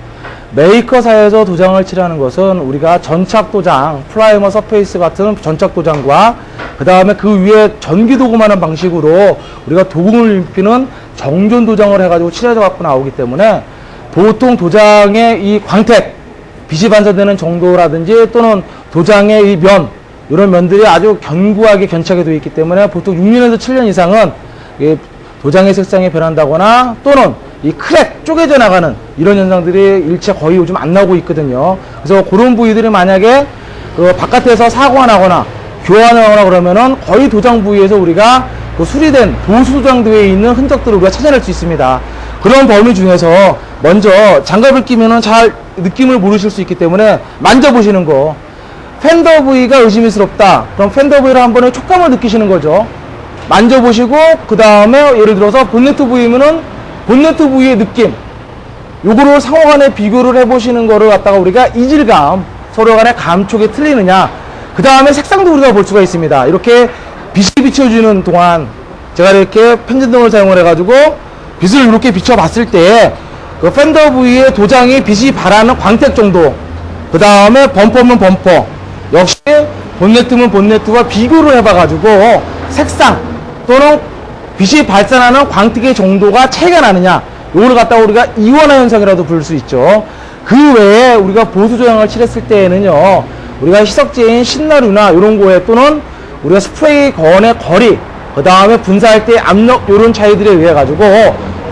메이커사에서 도장을 칠하는 것은 우리가 전착 도장, 프라이머 서페이스 같은 전착 도장과 그 다음에 그 위에 전기 도금하는 방식으로 우리가 도금을 입히는 정존 도장을 해가지고 칠해져 갖고 나오기 때문에 보통 도장의 이 광택, 빛이 반사되는 정도라든지 또는 도장의 이 면, 이런 면들이 아주 견고하게 견착이 되어 있기 때문에 보통 6년에서 7년 이상은 이 도장의 색상이 변한다거나 또는 이 크랙 쪼개져 나가는 이런 현상들이 일체 거의 요즘 안 나오고 있거든요. 그래서 그런 부위들이 만약에 그 바깥에서 사고가 나거나 교환을 하거나 그러면은 거의 도장 부위에서 우리가 그 수리된 보수 도장대에 있는 흔적들을 우리가 찾아낼 수 있습니다. 그런 범위 중에서 먼저 장갑을 끼면은 잘 느낌을 모르실 수 있기 때문에 만져보시는 거. 팬더 부위가 의심스럽다. 그럼 팬더 부위를 한번에 촉감을 느끼시는 거죠. 만져보시고 그 다음에 예를 들어서 본네트 부위면은 본네트 부위의 느낌, 요거를 상호간에 비교를 해보시는 거를 갖다가 우리가 이질감, 서로 간의 감촉이 틀리느냐, 그 다음에 색상도 우리가 볼 수가 있습니다. 이렇게 빛이 비춰주는 동안 제가 이렇게 편진등을 사용을 해가지고 빛을 이렇게 비춰봤을 때 그 팬더 부위의 도장이 빛이 발하는 광택 정도, 그 다음에 범퍼면 범퍼, 역시 본네트면 본네트와 비교를 해봐가지고 색상 또는 빛이 발산하는 광택의 정도가 차이가 나느냐, 요거를 갖다가 우리가 이원화 현상이라도 부를 수 있죠. 그 외에 우리가 보수 조형을 칠했을 때에는요, 우리가 희석제인 신나류나 이런 거에 또는 우리가 스프레이 건의 거리, 그 다음에 분사할 때 압력 요런 차이들에 의해 가지고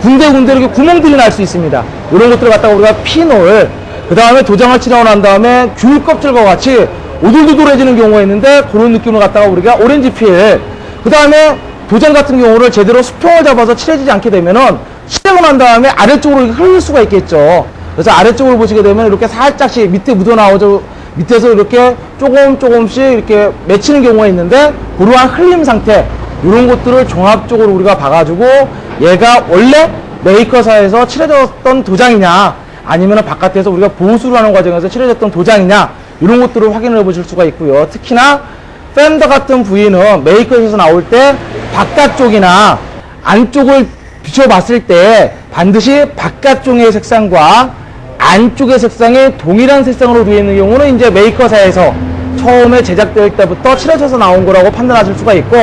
군데군데 이렇게 구멍들이 날 수 있습니다. 이런 것들을 갖다가 우리가 피놀, 그 다음에 도장을 칠하고 난 다음에 귤 껍질과 같이 오돌도돌해지는 경우가 있는데 그런 느낌을 갖다가 우리가 오렌지 필, 그 다음에 도장 같은 경우를 제대로 수평을 잡아서 칠해지지 않게 되면은 칠하고 난 다음에 아래쪽으로 흐를 수가 있겠죠. 그래서 아래쪽을 보시게 되면 이렇게 살짝씩 밑에 묻어나오죠. 밑에서 이렇게 조금씩 이렇게 맺히는 경우가 있는데 그러한 흘림 상태, 이런 것들을 종합적으로 우리가 봐가지고 얘가 원래 메이커사에서 칠해졌던 도장이냐 아니면 바깥에서 우리가 보수를 하는 과정에서 칠해졌던 도장이냐 이런 것들을 확인을 해 보실 수가 있고요. 특히나 팬더 같은 부위는 메이커에서 나올 때 바깥쪽이나 안쪽을 비춰봤을 때 반드시 바깥쪽의 색상과 안쪽의 색상이 동일한 색상으로 되어 있는 경우는 이제 메이커사에서 처음에 제작될 때부터 칠해져서 나온 거라고 판단하실 수가 있고,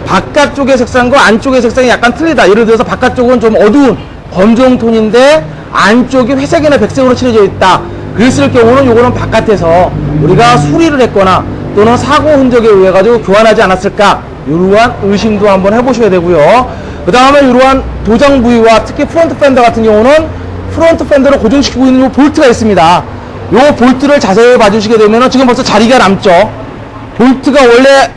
바깥쪽의 색상과 안쪽의 색상이 약간 틀리다. 예를 들어서 바깥쪽은 좀 어두운 검정 톤인데 안쪽이 회색이나 백색으로 칠해져 있다. 그랬을 경우는 요거는 바깥에서 우리가 수리를 했거나 또는 사고 흔적에 의해 가지고 교환하지 않았을까, 이러한 의심도 한번 해보셔야 되고요. 그 다음에 이러한 도장 부위와 특히 프론트 팬더 같은 경우는 프론트 팬더를 고정시키고 있는 요 볼트가 있습니다. 요 볼트를 자세히 봐주시게 되면 지금 벌써 자리가 남죠. 볼트가 원래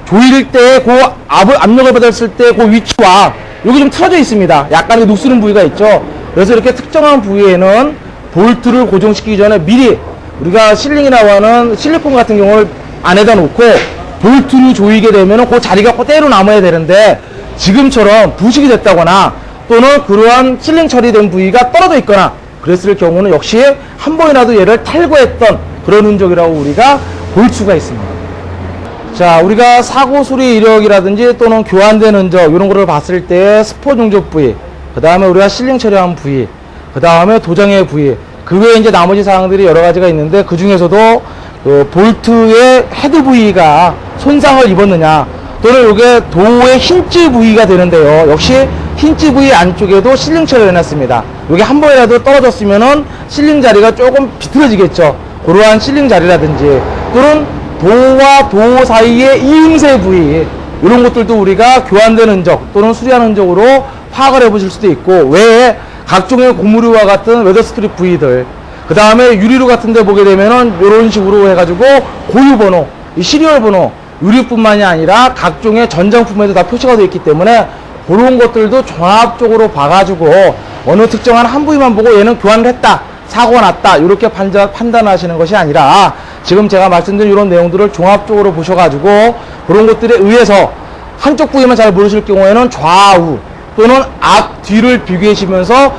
조일 때 그 압력을 받았을 때 그 위치와 여기 좀 틀어져 있습니다. 약간의 녹슬은 부위가 있죠. 그래서 이렇게 특정한 부위에는 볼트를 고정시키기 전에 미리 우리가 실링이라고 하는 실리콘 같은 경우를 안에다 놓고 볼트로 조이게 되면 그 자리가 그대로 남아야 되는데, 지금처럼 부식이 됐다거나 또는 그러한 실링 처리된 부위가 떨어져 있거나 그랬을 경우는 역시 한 번이라도 얘를 탈거했던 그런 흔적이라고 우리가 볼 수가 있습니다. 자, 우리가 사고 수리 이력이라든지 또는 교환된 흔적 이런 거를 봤을 때 스포 종족 부위, 그 다음에 우리가 실링 처리한 부위, 그 다음에 도장의 부위, 그 외에 이제 나머지 사항들이 여러 가지가 있는데, 그 중에서도 그 볼트의 헤드 부위가 손상을 입었느냐, 또는 이게 도의 힌지 부위가 되는데요. 역시 힌지 부위 안쪽에도 실링 처리를 해놨습니다. 이게 한 번이라도 떨어졌으면은 실링 자리가 조금 비틀어지겠죠. 그러한 실링 자리라든지 또는 도와 도 사이의 이음새 부위, 이런 것들도 우리가 교환된 흔적 또는 수리한 흔적으로 파악을 해보실 수도 있고, 외에 각종의 고무류와 같은 웨더스트립 부위들, 그 다음에 유리로 같은 데 보게 되면은 이런 식으로 해가지고 고유 번호, 이 시리얼 번호, 유리뿐만이 아니라 각종의 전장품에도 다 표시가 되어 있기 때문에 그런 것들도 종합적으로 봐가지고 어느 특정한 한 부위만 보고 얘는 교환을 했다, 사고가 났다, 이렇게 판단하시는 것이 아니라, 지금 제가 말씀드린 이런 내용들을 종합적으로 보셔가지고 그런 것들에 의해서 한쪽 부위만 잘 모르실 경우에는 좌우 또는 앞, 뒤를 비교하시면서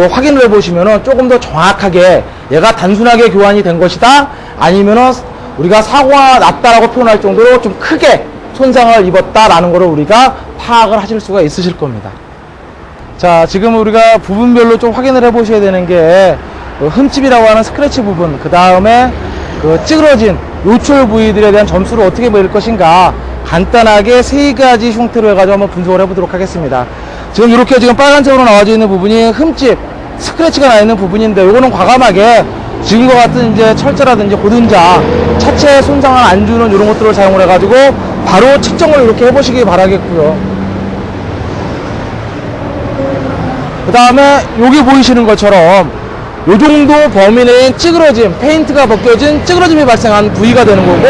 확인을 해보시면은 조금 더 정확하게 얘가 단순하게 교환이 된 것이다, 아니면은 우리가 사고가 났다라고 표현할 정도로 좀 크게 손상을 입었다라는 것을 우리가 파악을 하실 수가 있으실 겁니다. 자, 지금 우리가 부분별로 좀 확인을 해 보셔야 되는 게 흠집이라고 하는 스크래치 부분, 그 다음에 그 찌그러진 요철 부위들에 대한 점수를 어떻게 매길 것인가, 간단하게 세 가지 형태로 해가지고 한번 분석을 해보도록 하겠습니다. 지금 이렇게 지금 빨간색으로 나와져 있는 부분이 흠집, 스크래치가 나 있는 부분인데, 요거는 과감하게 지금과 같은 이제 철자라든지 고등자, 차체 손상을 안 주는 이런 것들을 사용을 해가지고 바로 측정을 이렇게 해보시기 바라겠고요. 그 다음에 여기 보이시는 것처럼 요 정도 범위 내에 찌그러짐, 페인트가 벗겨진 찌그러짐이 발생한 부위가 되는 거고,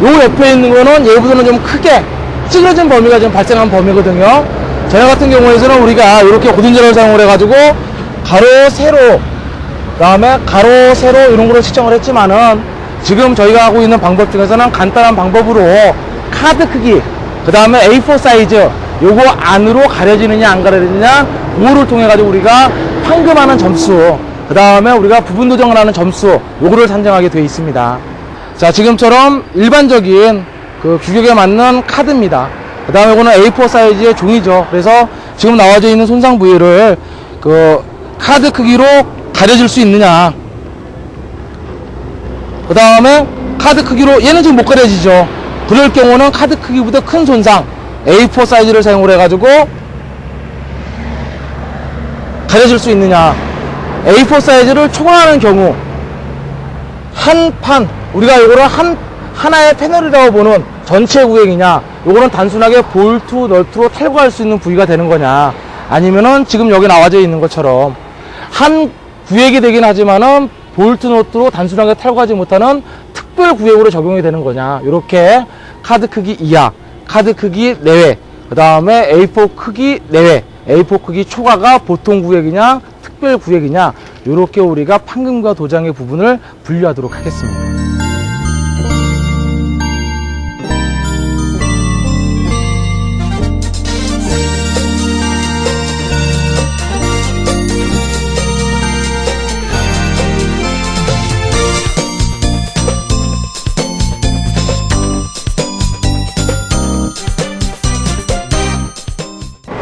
요 옆에 있는 거는 얘보다는 좀 크게 찌그러진 범위가 좀 발생한 범위거든요. 저희 같은 경우에서는 우리가 이렇게 고등자를 사용을 해가지고 가로, 세로, 그 다음에 가로, 세로 이런 거를 측정을 했지만은, 지금 저희가 하고 있는 방법 중에서는 간단한 방법으로 카드 크기, 그 다음에 A4 사이즈, 요거 안으로 가려지느냐 안 가려지느냐, 그거를 통해 가지고 우리가 판금하는 점수, 그 다음에 우리가 부분 도정을 하는 점수, 요거를 산정하게 되어 있습니다. 자, 지금처럼 일반적인 그 규격에 맞는 카드입니다. 그 다음에 이거는 A4 사이즈의 종이죠. 그래서 지금 나와져 있는 손상 부위를 그 카드 크기로 가려질 수 있느냐, 그 다음에 카드 크기로, 얘는 지금 못 가려지죠. 그럴 경우는 카드 크기보다 큰 손상, A4 사이즈를 사용을 해가지고 가려질 수 있느냐. A4 사이즈를 초과하는 경우, 한 판, 우리가 이거를 하나의 패널이라고 보는 전체 구획이냐, 요거는 단순하게 볼트, 널트로 탈거할 수 있는 부위가 되는 거냐, 아니면은 지금 여기 나와져 있는 것처럼 한 구획이 되긴 하지만은 볼트, 너트로 단순하게 탈거하지 못하는 특별 구획으로 적용이 되는 거냐. 이렇게 카드 크기 이하, 카드 크기 내외, 그 다음에 A4 크기 내외, A4 크기 초과가 보통 구획이냐 특별 구획이냐, 이렇게 우리가 판금과 도장의 부분을 분류하도록 하겠습니다.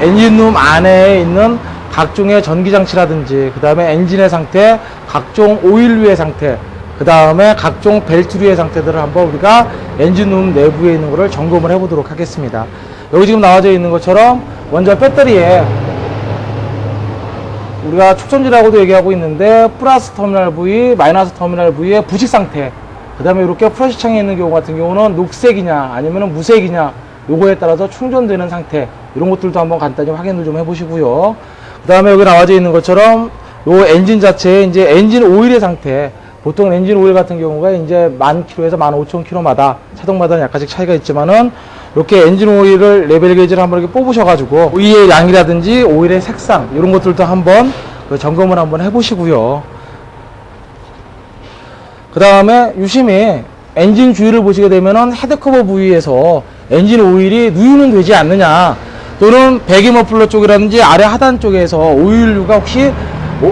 엔진룸 안에 있는 각종의 전기장치라든지, 그 다음에 엔진의 상태, 각종 오일류의 상태, 그 다음에 각종 벨트류의 상태들을 한번 우리가 엔진룸 내부에 있는 것을 점검을 해보도록 하겠습니다. 여기 지금 나와져 있는 것처럼 먼저 배터리에 우리가 축전지라고도 얘기하고 있는데, 플러스 터미널 부위, 마이너스 터미널 부위의 부식 상태, 그 다음에 이렇게 플러시 창에 있는 경우 같은 경우는 녹색이냐 아니면 무색이냐, 요거에 따라서 충전되는 상태, 이런 것들도 한번 간단히 확인을 좀 해보시고요. 그 다음에 여기 나와져 있는 것처럼 요 엔진 자체의 이제 엔진 오일의 상태, 보통 엔진 오일 같은 경우가 이제 10,000km에서 15,000km마다 차동마다는 약간씩 차이가 있지만은, 이렇게 엔진 오일을 레벨 게이지를 한번 이렇게 뽑으셔가지고 오일의 양이라든지 오일의 색상, 이런 것들도 한번 점검을 한번 해보시고요. 그 그 다음에 유심히 엔진 주위를 보시게 되면은 헤드커버 부위에서 엔진 오일이 누유는 되지 않느냐, 또는 배기 머플러 쪽이라든지 아래 하단 쪽에서 오일류가 혹시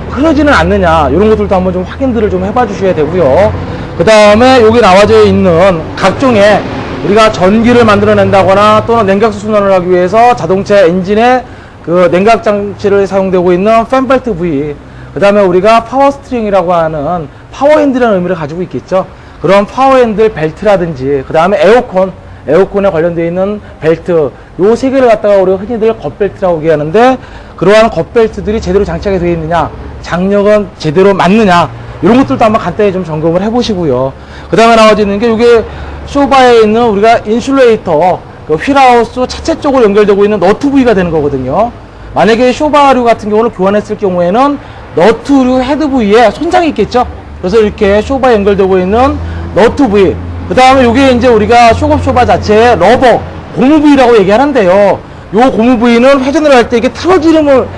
흐르지는 않느냐, 이런 것들도 한번 좀 확인들을 좀 해봐 주셔야 되고요. 그 다음에 여기 나와져 있는 각종의 우리가 전기를 만들어낸다거나 또는 냉각수 순환을 하기 위해서 자동차 엔진에 그 냉각 장치를 사용되고 있는 팬벨트 부위, 그 다음에 우리가 파워 스트링이라고 하는 파워 핸들이라는 의미를 가지고 있겠죠. 그런 파워 핸들 벨트라든지, 그 다음에 에어컨에 관련되어 있는 벨트, 요 세 개를 갖다가 우리가 흔히들 겉벨트라고 얘기하는데, 그러한 겉벨트들이 제대로 장착이 되어 있느냐, 장력은 제대로 맞느냐, 이런 것들도 한번 간단히 좀 점검을 해 보시고요. 그 다음에 나와져 있는 게 이게 쇼바에 있는 우리가 인슐레이터, 그 휠하우스 차체 쪽으로 연결되고 있는 너트 부위가 되는 거거든요. 만약에 쇼바류 같은 경우는 교환했을 경우에는 너트류 헤드 부위에 손상이 있겠죠. 그래서 이렇게 쇼바에 연결되고 있는 너트 부위, 그 다음에 이게 이제 우리가 쇼급 쇼바 자체의 러버 고무 부위라고 얘기하는데요. 요 고무 부위는 회전을 할 때 이게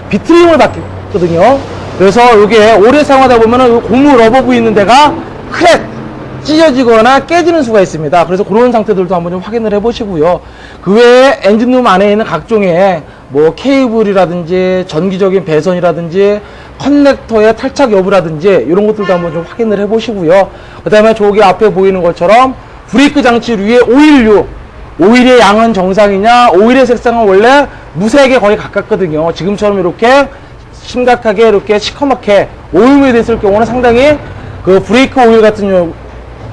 비트림을 받거든요. 그래서 이게 오래 사용하다 보면은 요 고무 러버 부위 있는 데가 크랙, 찢어지거나 깨지는 수가 있습니다. 그래서 그런 상태들도 한번 좀 확인을 해 보시고요. 그 외에 엔진룸 안에 있는 각종의 뭐 케이블이라든지 전기적인 배선이라든지 커넥터의 탈착 여부라든지 이런 것들도 한번 좀 확인을 해 보시고요. 그 다음에 저기 앞에 보이는 것처럼 브레이크 장치 위에 오일의 양은 정상이냐, 오일의 색상은 원래 무색에 거의 가깝거든요. 지금처럼 이렇게 심각하게 이렇게 시커멓게 오염이 됐을 경우는 상당히 그 브레이크 오일 같은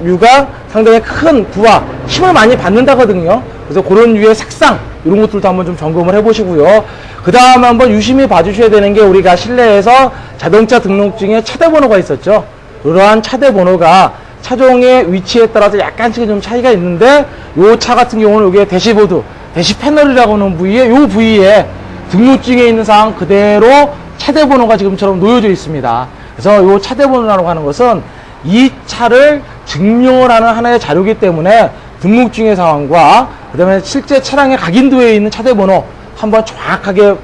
류가 상당히 큰 부하, 힘을 많이 받는다거든요. 그래서 그런 류의 색상, 이런 것들도 한번 좀 점검을 해 보시고요. 그 다음에 한번 유심히 봐주셔야 되는 게, 우리가 실내에서 자동차 등록증에 차대 번호가 있었죠. 그러한 차대 번호가 차종의 위치에 따라서 약간씩 좀 차이가 있는데, 요 차 같은 경우는 이게 대시보드, 대시 패널이라고 하는 부위에, 요 부위에 등록증에 있는 사항 그대로 차대 번호가 지금처럼 놓여져 있습니다. 그래서 요 차대 번호라고 하는 것은 이 차를 증명을 하는 하나의 자료이기 때문에 등록증의 상황과 그 다음에 실제 차량에 각인되어 있는 차대 번호 한번 정확하게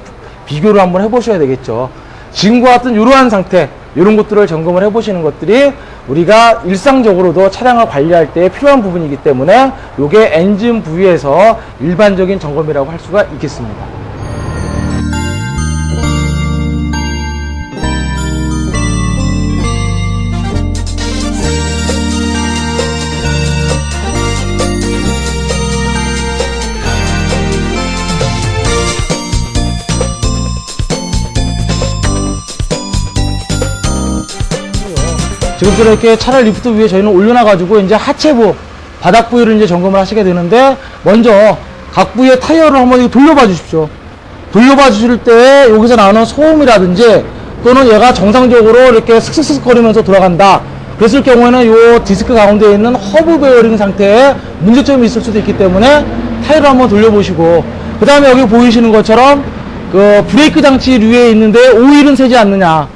비교를 한번 해보셔야 되겠죠. 지금과 같은 이러한 상태, 이런 것들을 점검을 해보시는 것들이 우리가 일상적으로도 차량을 관리할 때 필요한 부분이기 때문에 이게 엔진 부위에서 일반적인 점검이라고 할 수가 있겠습니다. 지금 이렇게 차를 리프트 위에 저희는 올려놔가지고 이제 하체부, 바닥 부위를 이제 점검을 하시게 되는데, 먼저 각 부위의 타이어를 한번 돌려봐 주십시오. 돌려봐 주실 때 여기서 나오는 소음이라든지, 또는 얘가 정상적으로 이렇게 슥슥슥 거리면서 돌아간다. 그랬을 경우에는 요 디스크 가운데 있는 허브 베어링 상태에 문제점이 있을 수도 있기 때문에 타이어를 한번 돌려보시고, 그 다음에 여기 보이시는 것처럼 그 브레이크 장치 위에 있는데 오일은 새지 않느냐.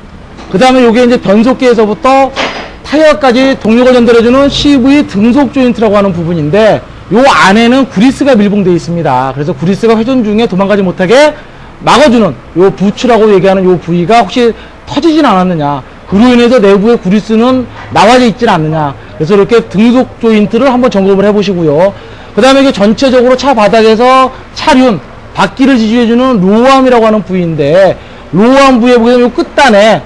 그 다음에 요게 이제 변속기에서부터 타이어까지 동력을 전달해주는 CV 등속 조인트라고 하는 부분인데, 요 안에는 구리스가 밀봉되어 있습니다. 그래서 구리스가 회전 중에 도망가지 못하게 막아주는 요 부츠라고 얘기하는 요 부위가 혹시 터지진 않았느냐, 그로 인해서 내부의 구리스는 나와져 있진 않느냐. 그래서 이렇게 등속 조인트를 한번 점검을 해 보시고요. 그 다음에 이게 전체적으로 차 바닥에서 차륜, 바퀴를 지지해주는 로암이라고 하는 부위인데, 로암 부위에 보면 요 끝단에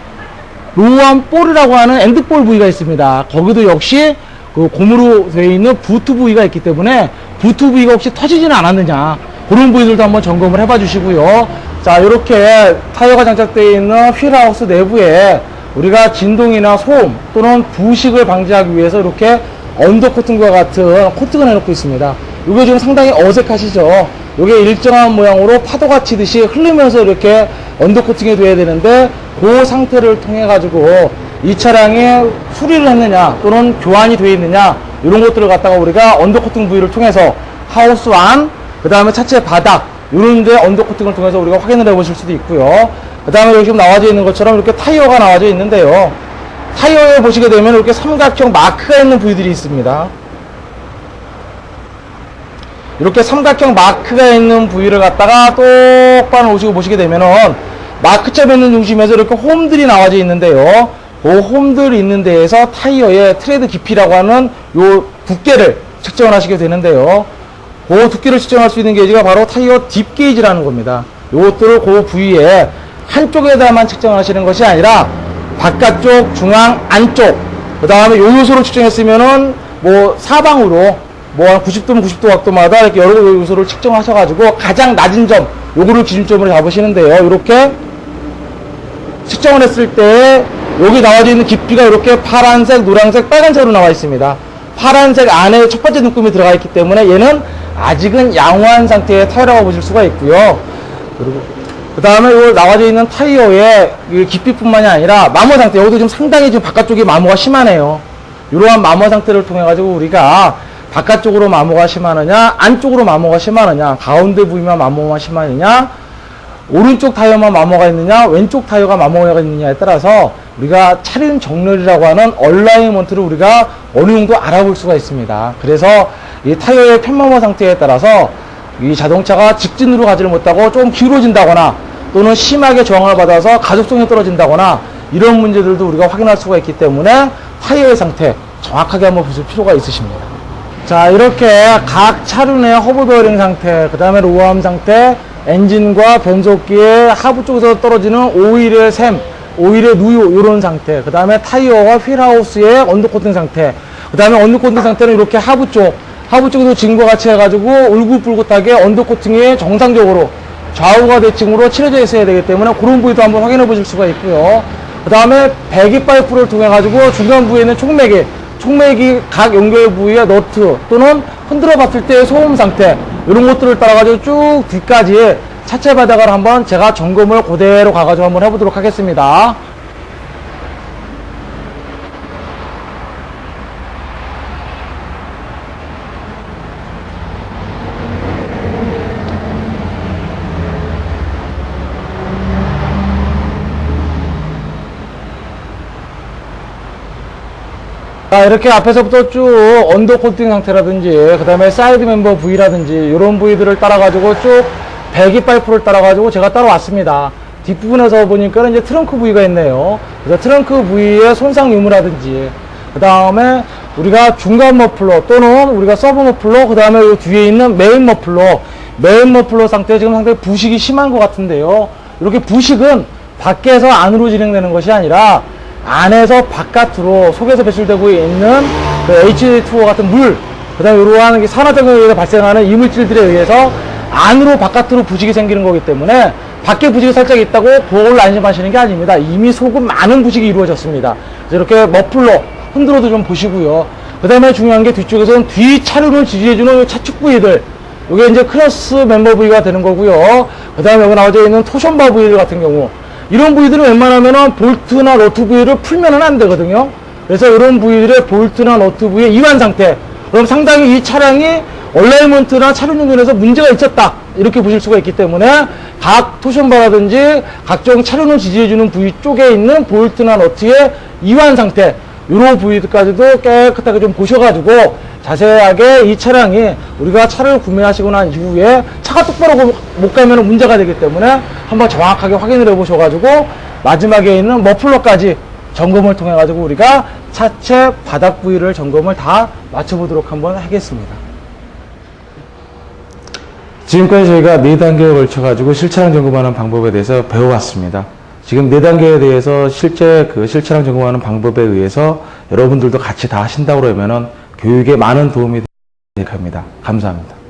로암 볼이라고 하는 엔드볼 부위가 있습니다. 거기도 역시 그 고무로 되어 있는 부트 부위가 있기 때문에 부트 부위가 혹시 터지지는 않았느냐, 그런 부위들도 한번 점검을 해봐 주시고요. 자, 이렇게 타이어가 장착되어 있는 휠하우스 내부에 우리가 진동이나 소음 또는 부식을 방지하기 위해서 이렇게 언더코팅과 같은 코팅을 해놓고 있습니다. 이게 지금 상당히 어색하시죠? 이게 일정한 모양으로 파도가 치듯이 흐르면서 이렇게 언더코팅이 돼야 되는데, 그 상태를 통해 가지고 이 차량에 수리를 했느냐 또는 교환이 되어 있느냐, 이런 것들을 갖다가 우리가 언더코팅 부위를 통해서 하우스 안, 그 다음에 차체 바닥, 이런 데 언더코팅을 통해서 우리가 확인을 해 보실 수도 있고요. 그 다음에 여기 지금 나와져 있는 것처럼 이렇게 타이어가 나와져 있는데요. 타이어에 보시게 되면 이렇게 삼각형 마크가 있는 부위들이 있습니다. 이렇게 삼각형 마크가 있는 부위를 갖다가 똑바로 오시고 보시게 되면은 마크점에 있는 중심에서 이렇게 홈들이 나와져 있는데요. 그 홈들 있는 데에서 타이어의 트레드 깊이라고 하는 요 두께를 측정을 하시게 되는데요. 그 두께를 측정할 수 있는 게이지가 바로 타이어 딥 게이지라는 겁니다. 요것들을 그 부위에 한쪽에다만 측정을 하시는 것이 아니라 바깥쪽, 중앙, 안쪽, 그 다음에 요 요소를 측정했으면은 뭐 사방으로 뭐 한 90도면 90도 각도마다 이렇게 여러 요소를 측정하셔가지고 가장 낮은 점, 요거를 기준점으로 잡으시는데요. 이렇게 측정을 했을 때 여기 나와져 있는 깊이가 이렇게 파란색, 노란색, 빨간색으로 나와 있습니다. 파란색 안에 첫 번째 눈금이 들어가 있기 때문에 얘는 아직은 양호한 상태의 타이어라고 보실 수가 있고요. 그리고 그 다음에 요 나와져 있는 타이어의 깊이뿐만이 아니라 마모 상태, 여기도 지금 상당히 지금 바깥쪽이 마모가 심하네요. 이러한 마모 상태를 통해 가지고 우리가 바깥쪽으로 마모가 심하느냐, 안쪽으로 마모가 심하느냐, 가운데 부위만 마모가 심하느냐, 오른쪽 타이어만 마모가 있느냐, 왼쪽 타이어가 마모가 있느냐에 따라서 우리가 차륜 정렬이라고 하는 얼라이먼트를 우리가 어느 정도 알아볼 수가 있습니다. 그래서 이 타이어의 편마모 상태에 따라서 이 자동차가 직진으로 가지를 못하고 좀 기울어진다거나 또는 심하게 저항을 받아서 가속성이 떨어진다거나 이런 문제들도 우리가 확인할 수가 있기 때문에 타이어의 상태 정확하게 한번 보실 필요가 있으십니다. 자, 이렇게 각 차륜의 허브 베어링 상태, 그 다음에 로어암 상태, 엔진과 변속기의 하부 쪽에서 떨어지는 오일의 샘, 오일의 누유, 이런 상태, 그 다음에 타이어와 휠하우스의 언더코팅 상태, 그 다음에 언더코팅 상태는 이렇게 하부 쪽에도 지금과 같이 해가지고 울긋불긋하게 언더코팅이 정상적으로 좌우가 대칭으로 칠해져 있어야 되기 때문에 그런 부위도 한번 확인해 보실 수가 있고요. 그 다음에 배기 파이프를 통해 가지고 중간 부위에 있는 촉매기 각 연결 부위의 너트 또는 흔들어 봤을 때의 소음 상태, 이런 것들을 따라 가지고 쭉 뒤까지 차체 바닥을 한번 제가 점검을 그대로 가가지고 한번 해보도록 하겠습니다. 자, 이렇게 앞에서부터 쭉 언더코팅 상태라든지 그 다음에 사이드 멤버 부위라든지 이런 부위들을 따라 가지고 쭉 배기 파이프를 따라 가지고 제가 따라왔습니다. 뒷부분에서 보니까 이제 트렁크 부위가 있네요. 그래서 트렁크 부위의 손상 유무라든지 그 다음에 우리가 중간 머플러 또는 우리가 서브 머플러, 그 다음에 이 뒤에 있는 메인 머플러 상태 지금 상당히 부식이 심한 것 같은데요. 이렇게 부식은 밖에서 안으로 진행되는 것이 아니라 안에서 바깥으로 속에서 배출되고 있는 그 H2O 같은 물, 그 다음에 이러한 산화작용에 의해서 발생하는 이물질들에 의해서 안으로 바깥으로 부식이 생기는 거기 때문에 밖에 부식이 살짝 있다고 그걸 안심하시는 게 아닙니다. 이미 속은 많은 부식이 이루어졌습니다. 그래서 이렇게 머플러 흔들어도 좀 보시고요. 그 다음에 중요한 게 뒤쪽에서는 뒤 차륜을 지지해주는 차축 부위들, 이게 이제 크로스 멤버 부위가 되는 거고요. 그 다음에 여기 나와져 있는 토션바 부위들 같은 경우, 이런 부위들은 웬만하면은 볼트나 너트 부위를 풀면은 안 되거든요. 그래서 이런 부위들의 볼트나 너트 부위의 이완 상태, 그럼 상당히 이 차량이 얼라이먼트나 차륜 연결에서 문제가 있었다, 이렇게 보실 수가 있기 때문에 각 토션바라든지 각종 차륜을 지지해주는 부위 쪽에 있는 볼트나 너트의 이완 상태, 이런 부위들까지도 깨끗하게 좀 보셔가지고 자세하게 이 차량이 우리가 차를 구매하시고 난 이후에 차가 똑바로 못 가면 문제가 되기 때문에 한번 정확하게 확인을 해 보셔가지고 마지막에 있는 머플러까지 점검을 통해 가지고 우리가 차체 바닥 부위를 점검을 다 맞춰보도록 한번 하겠습니다. 지금까지 저희가 4단계에 걸쳐가지고 실차량 점검하는 방법에 대해서 배워왔습니다. 지금 4단계에 대해서 실제 그 실차량 점검하는 방법에 의해서 여러분들도 같이 다 하신다고 그러면은 교육에 많은 도움이 될 겁니다. 감사합니다.